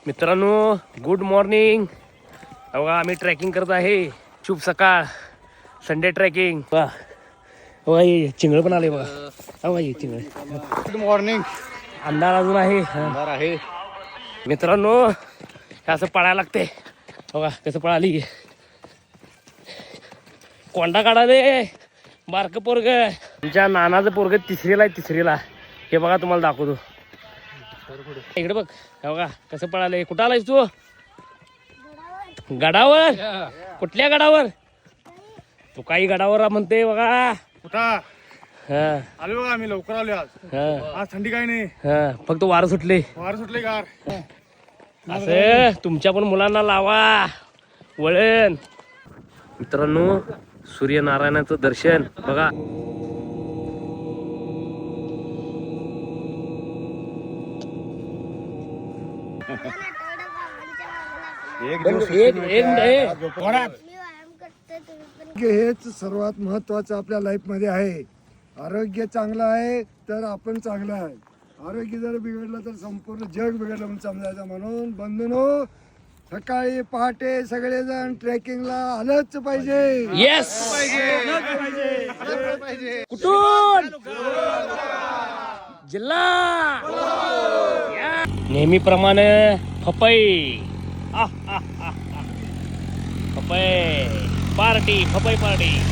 मित्रांनो good morning. बघा आम्ही ट्रॅकिंग करत आहे. शुभ सकाळ, संडे ट्रॅकिंग. वा हे चिंगळ पण आले बघा. बघा हे चिंगळ. Good morning. अंधार अजून आहे. अंधार आहे मित्रांनो हे असं पळायला लागते. बघा कसं पळाली. कोंडा काढाले बारकं पोरग. तुमच्या नानाचं पोरग तिसरीला आहे. तिसरीला हे बघा तुम्हाला दाखवतो. इकडे बघ. हे बघा कसं पळाले. कुठं आलायस तू? गडावर. कुठल्या गडावर? तू काही गडावर म्हणते बघा. कुठं हा आलो बघा. आम्ही लवकर आलो आज. हा आज थंडी काही नाही. हा फक्त वारं सुटले. वार सुटले गार. असं तुमच्या पण मुलांना लावा वळण. मित्रांनो सूर्यनारायणाचं दर्शन बघा. हेच सर्वात महत्वाचं आपल्या लाईफ मध्ये आहे. आरोग्य चांगलं आहे तर आपण चांगलं आहे. आरोग्य जर बिघडलं तर संपूर्ण जग बिघडलं म्हणून समजायचं. म्हणून बंधूंनो सकाळी पहाटे सगळेजण ट्रेकिंगला आलंच पाहिजे. येस. कुठून? जिल्हा. नेहमीप्रमाणे पपई. पपई पार्टी. पपई पार्टी.